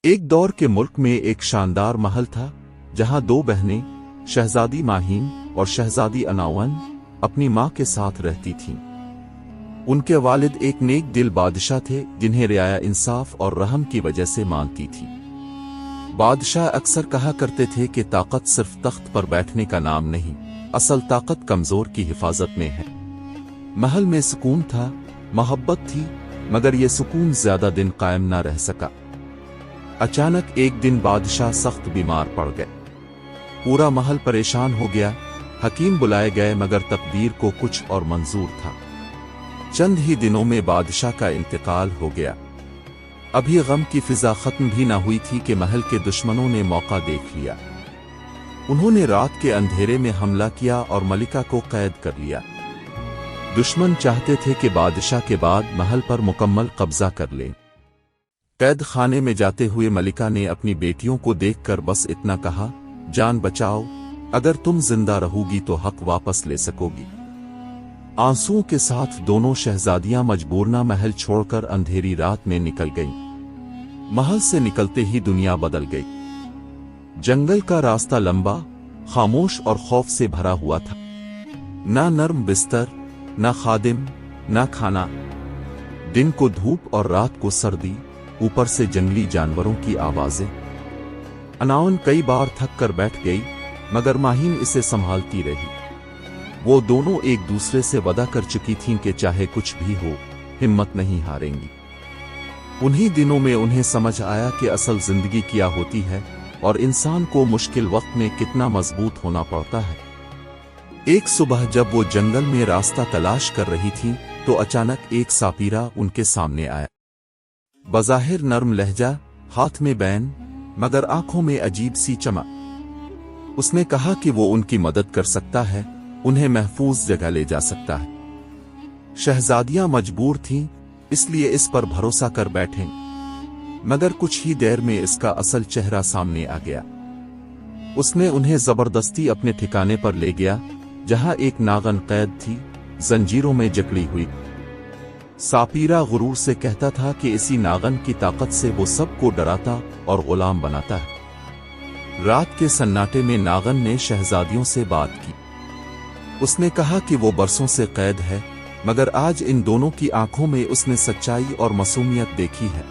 ایک دور کے ملک میں ایک شاندار محل تھا جہاں دو بہنیں شہزادی ماہین اور شہزادی اناون اپنی ماں کے ساتھ رہتی تھیں۔ ان کے والد ایک نیک دل بادشاہ تھے جنہیں رعایا انصاف اور رحم کی وجہ سے مانتی تھی۔ بادشاہ اکثر کہا کرتے تھے کہ طاقت صرف تخت پر بیٹھنے کا نام نہیں، اصل طاقت کمزور کی حفاظت میں ہے۔ محل میں سکون تھا، محبت تھی، مگر یہ سکون زیادہ دن قائم نہ رہ سکا۔ اچانک ایک دن بادشاہ سخت بیمار پڑ گئے۔ پورا محل پریشان ہو گیا، حکیم بلائے گئے مگر تقدیر کو کچھ اور منظور تھا۔ چند ہی دنوں میں بادشاہ کا انتقال ہو گیا۔ ابھی غم کی فضا ختم بھی نہ ہوئی تھی کہ محل کے دشمنوں نے موقع دیکھ لیا۔ انہوں نے رات کے اندھیرے میں حملہ کیا اور ملکہ کو قید کر لیا۔ دشمن چاہتے تھے کہ بادشاہ کے بعد محل پر مکمل قبضہ کر لیں۔ قید خانے میں جاتے ہوئے ملکہ نے اپنی بیٹیوں کو دیکھ کر بس اتنا کہا، جان بچاؤ، اگر تم زندہ رہو گی تو حق واپس لے سکو گی۔ آنسوؤں کے ساتھ دونوں شہزادیاں مجبورنہ محل چھوڑ کر اندھیری رات میں نکل گئیں۔ محل سے نکلتے ہی دنیا بدل گئی۔ جنگل کا راستہ لمبا، خاموش اور خوف سے بھرا ہوا تھا۔ نہ نرم بستر، نہ خادم، نہ کھانا۔ دن کو دھوپ اور رات کو سردی، اوپر سے جنگلی جانوروں کی آوازیں۔ اناون کئی بار تھک کر بیٹھ گئی، مگر ماہین اسے سنبھالتی رہی۔ وہ دونوں ایک دوسرے سے وعدہ کر چکی تھیں کہ چاہے کچھ بھی ہو، ہمت نہیں ہاریں گی۔ انہی دنوں میں انہیں سمجھ آیا کہ اصل زندگی کیا ہوتی ہے اور انسان کو مشکل وقت میں کتنا مضبوط ہونا پڑتا ہے۔ ایک صبح جب وہ جنگل میں راستہ تلاش کر رہی تھیں تو اچانک ایک ساپیرا ان کے سامنے آیا۔ بظاہر نرم لہجہ، ہاتھ میں بین، مگر آنکھوں میں عجیب سی چمک۔ اس نے کہا کہ وہ ان کی مدد کر سکتا ہے، انہیں محفوظ جگہ لے جا سکتا ہے۔ شہزادیاں مجبور تھیں، اس لیے اس پر بھروسہ کر بیٹھیں، مگر کچھ ہی دیر میں اس کا اصل چہرہ سامنے آ گیا۔ اس نے انہیں زبردستی اپنے ٹھکانے پر لے گیا، جہاں ایک ناگن قید تھی، زنجیروں میں جکڑی ہوئی۔ ساپیرا غرور سے کہتا تھا کہ اسی ناگن کی طاقت سے وہ سب کو ڈراتا اور غلام بناتا ہے۔ رات کے سناٹے میں ناگن نے شہزادیوں سے بات کی۔ اس نے کہا کہ وہ برسوں سے قید ہے، مگر آج ان دونوں کی آنکھوں میں اس نے سچائی اور معصومیت دیکھی ہے۔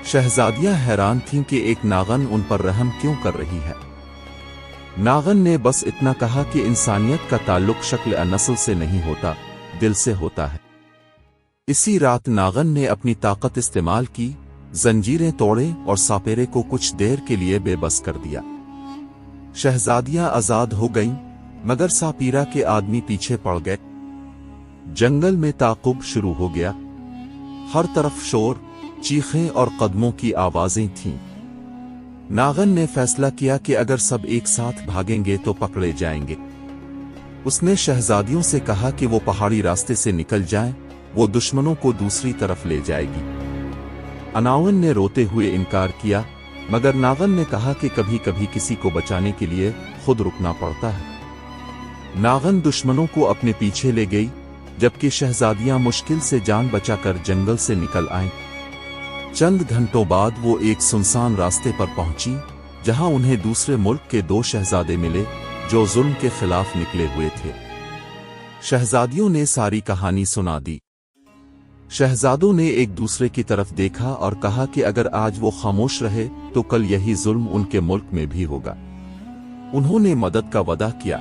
شہزادیاں حیران تھیں کہ ایک ناگن ان پر رحم کیوں کر رہی ہے۔ ناگن نے بس اتنا کہا کہ انسانیت کا تعلق شکل نسل سے نہیں ہوتا، دل سے ہوتا ہے۔ اسی رات ناگن نے اپنی طاقت استعمال کی، زنجیریں توڑیں اور ساپیرے کو کچھ دیر کے لیے بے بس کر دیا۔ شہزادیاں آزاد ہو گئیں، مگر ساپیرا کے آدمی پیچھے پڑ گئے۔ جنگل میں تعاقب شروع ہو گیا۔ ہر طرف شور، چیخیں اور قدموں کی آوازیں تھیں۔ ناگن نے فیصلہ کیا کہ اگر سب ایک ساتھ بھاگیں گے تو پکڑے جائیں گے۔ اس نے شہزادیوں سے کہا کہ وہ پہاڑی راستے سے نکل جائیں، وہ دشمنوں کو دوسری طرف لے جائے گی۔ اناون نے روتے ہوئے انکار کیا، مگر ناگن نے کہا کہ کبھی کبھی کسی کو بچانے کے لیے خود رکنا پڑتا ہے۔ ناگن دشمنوں کو اپنے پیچھے لے گئی، جبکہ شہزادیاں مشکل سے جان بچا کر جنگل سے نکل آئیں۔ چند گھنٹوں بعد وہ ایک سنسان راستے پر پہنچی، جہاں انہیں دوسرے ملک کے دو شہزادے ملے جو ظلم کے خلاف نکلے ہوئے تھے۔ شہزادیوں نے ساری کہانی سنا دی۔ شہزادوں نے ایک دوسرے کی طرف دیکھا اور کہا کہ اگر آج وہ خاموش رہے تو کل یہی ظلم ان کے ملک میں بھی ہوگا۔ انہوں نے مدد کا وعدہ کیا۔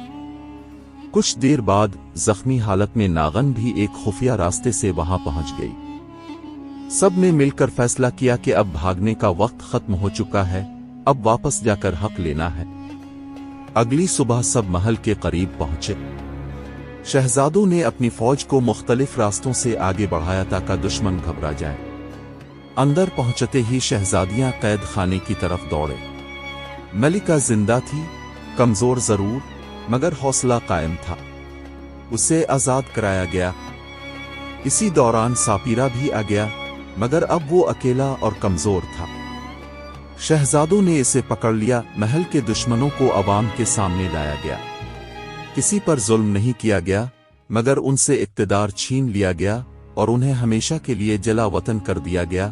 کچھ دیر بعد زخمی حالت میں ناگن بھی ایک خفیہ راستے سے وہاں پہنچ گئی۔ سب نے مل کر فیصلہ کیا کہ اب بھاگنے کا وقت ختم ہو چکا ہے، اب واپس جا کر حق لینا ہے۔ اگلی صبح سب محل کے قریب پہنچے۔ شہزادوں نے اپنی فوج کو مختلف راستوں سے آگے بڑھایا تاکہ دشمن گھبرا جائیں۔ اندر پہنچتے ہی شہزادیاں قید خانے کی طرف دوڑے۔ ملکہ زندہ تھی، کمزور ضرور، مگر حوصلہ قائم تھا۔ اسے آزاد کرایا گیا۔ اسی دوران ساپیرا بھی آ گیا، مگر اب وہ اکیلا اور کمزور تھا۔ شہزادوں نے اسے پکڑ لیا، محل کے دشمنوں کو عوام کے سامنے لایا گیا۔ کسی پر ظلم نہیں کیا گیا، مگر ان سے اقتدار چھین لیا گیا اور انہیں ہمیشہ کے لیے جلا وطن کر دیا گیا،